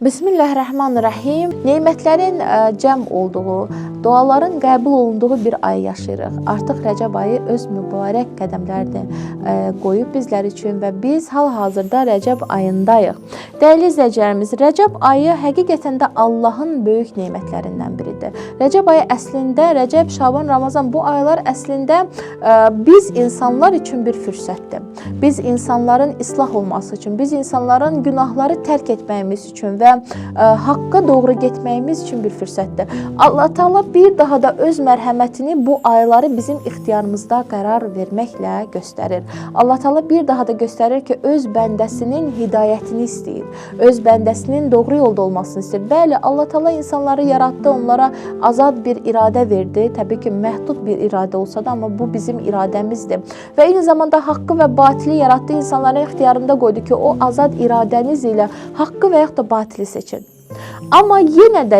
Bismillahirrahmanirrahim. Nemətlərin cəm olduğu, duaların qəbul olunduğu bir ay yaşayırıq. Artıq Rəcəb ayı öz mübarək qədəmlərini qoyub bizlər üçün və biz hal-hazırda Rəcəb ayındayıq. Dəyərli izləyicilərimiz, Rəcəb ayı həqiqətən də Allahın böyük nemətlərindən biridir. Rəcəb ayı əslində, Rəcəb, Şaban, Ramazan bu aylar əslində biz insanlar üçün bir fürsətdir. Biz insanların islah olması üçün, biz insanların günahları tərk etməyimiz üçün və haqqa doğru getməyimiz üçün bir fürsətdir. Allah Teala bir daha da öz mərhəmətini bu ayları bizim ixtiyarımızda qərar verməklə göstərir. Allah Teala bir daha da göstərir ki, öz bəndəsinin hidayətini istəyir. Öz bəndəsinin doğru yolda olmasını istəyir. Bəli, Allah Teala insanları yaratdı, onlara azad bir iradə verdi. Təbii ki, məhdud bir iradə olsa da, amma bu bizim iradəmizdir. Və eyni zamanda haqqı və batili yaratdı, insanların ixtiyarında qoydu ki, o azad iradəniz ilə haqqı və yaxud da batili seçin. Amma yenə də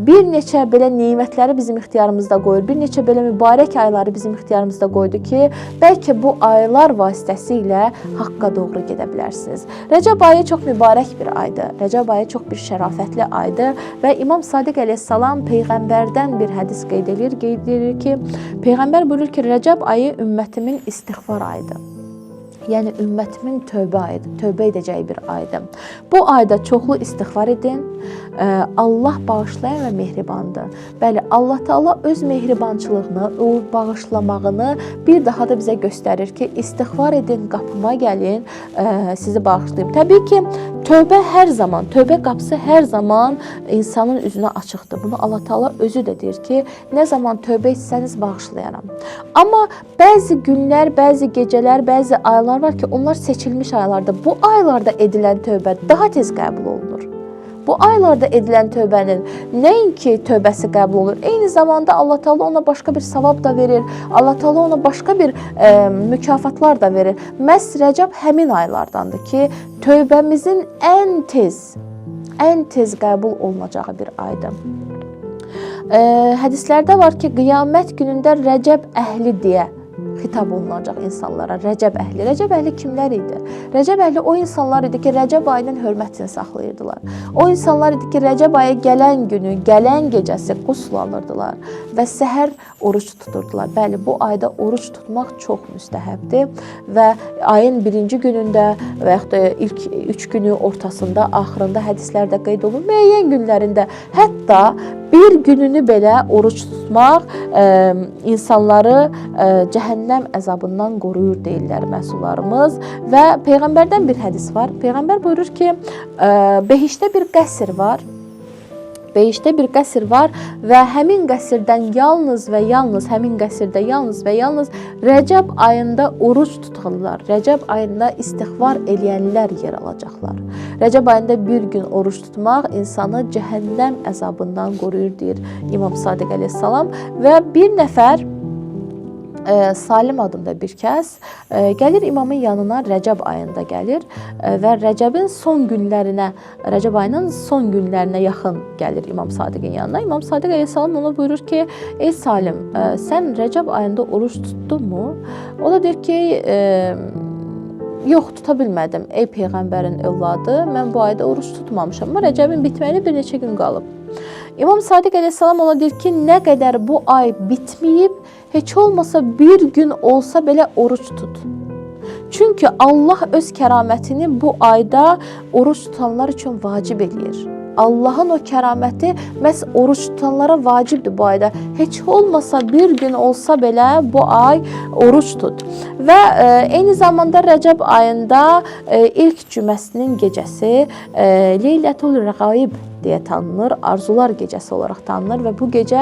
bir neçə belə nemətləri bizim ixtiyarımızda qoyur, bir neçə belə mübarək ayları bizim ixtiyarımızda qoydu ki, bəlkə bu aylar vasitəsilə haqqa doğru gedə bilərsiniz. Rəcəb ayı çox mübarək bir aydır. Rəcəb ayı çox bir şərafətli aydır və İmam Sadiq əleyhissalam Peyğəmbərdən bir hədis qeyd edir ki, Peyğəmbər buyurur ki, Rəcəb ayı ümmətimin istiğfar ayıdır. Yəni, ümmətimin tövbə ayıdır, tövbə edəcəyi bir aydır. Bu ayda çoxlu istiğfar edin. Allah bağışlayan və mehribandır. Bəli, Allah Teala öz mehribançılığını, o bağışlamağını bir daha da bizə göstərir ki, istiğfar edin, qapıma gəlin, sizi bağışlayayım. Təbii ki, tövbə hər zaman, tövbə qapısı hər zaman insanın üzünə açıqdır. Bunu Allah Teala özü də deyir ki, nə zaman tövbə etsəniz bağışlayaram. Amma bəzi günlər, bəzi gecələr, bəzi aylar var ki, onlar seçilmiş aylardır. Bu aylarda edilən tövbə daha tez qəbul olunur. Bu aylarda edilən tövbənin nəinki tövbəsi qəbul olur, eyni zamanda Allah Teala ona başqa bir savab da verir, Allah Teala ona başqa bir mükafatlar da verir. Məhz Rəcəb həmin aylardandır ki, tövbəmizin ən tez qəbul olunacağı bir aydır. Hədislərdə var ki, qiyamət günündə Rəcəb əhli deyə xitab olunacaq insanlara. Rəcəb əhli. Rəcəb əhli kimlər idi? Rəcəb əhli o insanlar idi ki, Rəcəb ayının hörmətini saxlayırdılar. O insanlar idi ki, Rəcəb ayı gələn günü, gələn gecəsi qusl alırdılar və səhər oruç tuturdular. Bəli, bu ayda oruç tutmaq çox müstəhəbdir və ayın birinci günündə və yaxud da ilk 3 günü ortasında, axırında hədislərdə qeyd olunur. Müəyyən günlərində, hətta bir gününü belə oruç tutmaq insanları cəhənnəm əzabından qoruyur deyirlər məsullarımız. Və Peyğəmbərdən bir hədis var. Peyğəmbər buyurur ki, behişdə bir qəsr var. Behişdə bir qəsr var və həmin qəsrdən yalnız həmin qəsrdə yalnız Rəcəb ayında oruç tutanlar, Rəcəb ayında istiğfar eləyənlər yer alacaqlar. Rəcəb ayında bir gün oruç tutmaq insanı cəhənnəm əzabından qoruyur deyir İmam Sadiq əleyhissalam və bir nəfər Salim adında bir kəs gəlir imamın yanına, Rəcəb ayında gəlir və Rəcəb ayının son günlərinə yaxın gəlir İmam Sadiqin yanına. İmam Sadiq əleyhissalam ona buyurur ki, ey Salim, sən Rəcəb ayında oruç tuttun mu? O da deyir ki, yox, tuta bilmədim, ey Peyğəmbərin övladı, mən bu ayda oruç tutmamışam, amma Rəcəbin bitməyinə bir neçə gün qalıb. İmam Sadiq əleyhissalam ona deyir ki, nə qədər bu ay bitməyib, heç olmasa bir gün olsa belə oruç tut. Çünki Allah öz kəramətini bu ayda oruç tutanlar üçün vacib eləyir. Allahın o kəraməti məhz oruç tutanlara vacibdir bu ayda. Heç olmasa bir gün olsa belə bu ay oruç tut. Və eyni zamanda Rəcəb ayında ilk cüməsinin gecəsi Leylətul Rəğaib deyə tanınır, arzular gecəsi olaraq tanınır və bu gecə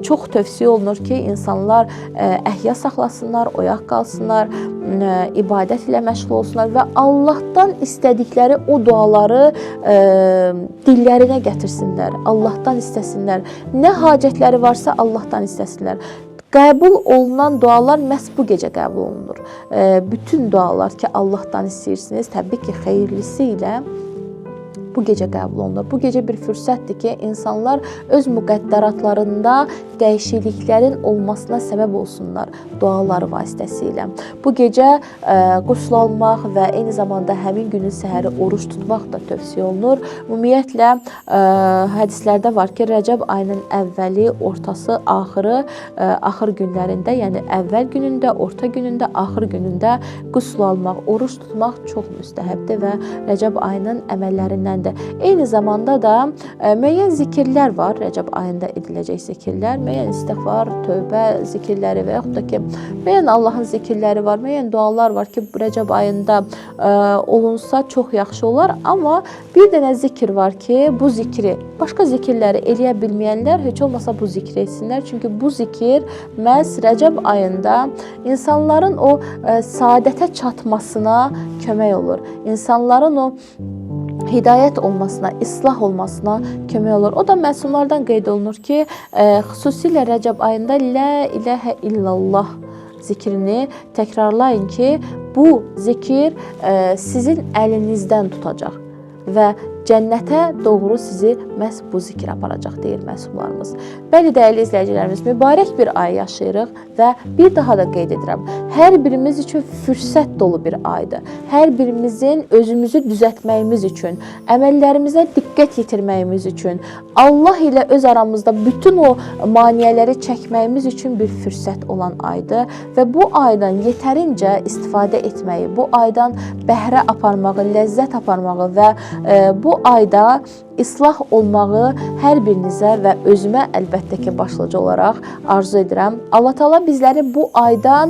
çox tövsiyə olunur ki, insanlar əhya saxlasınlar, oyaq qalsınlar, ibadət ilə məşğul olsunlar və Allahdan istədikləri o duaları dillərinə gətirsinlər, Allahdan istəsinlər. Nə hacətləri varsa Allahdan istəsinlər. Qəbul olunan dualar məhz bu gecə qəbul olunur. Bütün dualar ki, Allahdan istəyirsiniz, təbii ki, xeyirlisi ilə bu gecə qəbul olunur. Bu gecə bir fürsətdir ki, insanlar öz müqəddəratlarında dəyişikliklərin olmasına səbəb olsunlar duaları vasitəsilə. Bu gecə qusl almaq və eyni zamanda həmin günün səhəri oruç tutmaq da tövsiyə olunur. Ümumiyyətlə hədislərdə var ki, Rəcəb ayının əvvəli, ortası, axır günlərində, yəni əvvəl günündə, orta günündə, axır günündə qusl almaq, oruç tutmaq çox müstəhəbdir və Rəcəb ayının əməllərindəndir. Eyni zamanda da müəyyən zikirlər var, Rəcəb ayında ediləcək zikirlər, müəyyən istiğfar, tövbə zikirləri və yaxud da ki, müəyyən Allahın zikirləri var, müəyyən dualar var ki, Rəcəb ayında olunsa çox yaxşı olar, amma bir dənə zikir var ki, bu zikri, başqa zikirləri eləyə bilməyənlər heç olmasa bu zikri etsinlər, çünki bu zikir məhz Rəcəb ayında insanların o saadətə çatmasına kömək olur. İnsanların o hidayət olmasına, islah olmasına kömək olur. O da məsumlardan qeyd olunur ki, xüsusilə Rəcəb ayında Lə iləhə illallah zikrini təkrarlayın ki, bu zikir sizin əlinizdən tutacaq və cənnətə doğru sizi məhz bu zikr aparacaq, deyir məsumlarımız. Bəli, dəyərli izləyicilərimiz, mübarək bir ay yaşayırıq və bir daha da qeyd edirəm, hər birimiz üçün fürsət dolu bir aydır. Hər birimizin özümüzü düzəltməyimiz üçün, əməllərimizə diqqət yetirməyimiz üçün, Allah ilə öz aramızda bütün o maneələri çəkməyimiz üçün bir fürsət olan aydır və bu aydan yetərincə istifadə etməyi, bu aydan bəhrə aparmağı, ləzzət aparmağı və bu ayda islah olmağı hər birinizə və özümə əlbəttə ki, başlıca olaraq arzu edirəm. Allah Taala bizləri bu ayda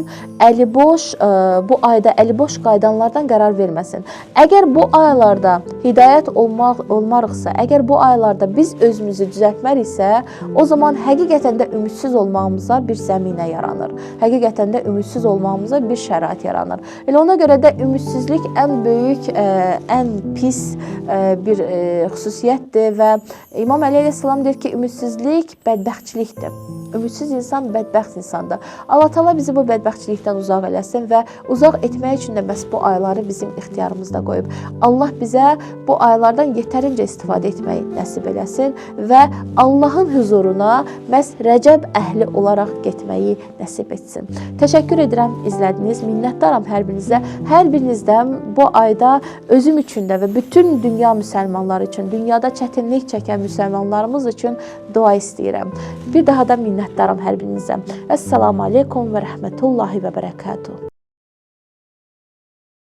əliboş qaydanlardan qərar verməsin. Əgər bu aylarda hidayət olmarıqsa, əgər bu aylarda biz özümüzü düzəltməriksə, o zaman həqiqətən də ümidsiz olmağımıza bir zəminə yaranır. Həqiqətən də ümidsiz olmağımıza bir şərait yaranır. Elə ona görə də ümidsizlik ən böyük, ən pis bir xüsusiyyətdir və İmam Əli əleyhissalam deyir ki, ümidsizlik bədbəxtçilikdir. Ümidsiz insan bədbəxt insandır. Allah Taala bizi bu bədbəxtçilikdən uzaq eləsin və uzaq etmək üçün də bəs bu ayları bizim ixtiyarımızda qoyub. Allah bizə bu aylardan yetərincə istifadə etməyi nəsib eləsin və Allahın huzuruna məhz Rəcəb əhli olaraq getməyi nəsib etsin. Təşəkkür edirəm, izlədiniz. Minnətdaram hər birinizə. Hər birinizdən bu ayda özüm üçün də və bütün dünya müsəlmanları üçün, dünyada çətinlik çəkən müsəlmanlarımız üçün dua istəyirəm. Bir daha da minnətdaram hər birinizə. Əssalamu aleykum və rəhmətullahi və bərəkatuhu.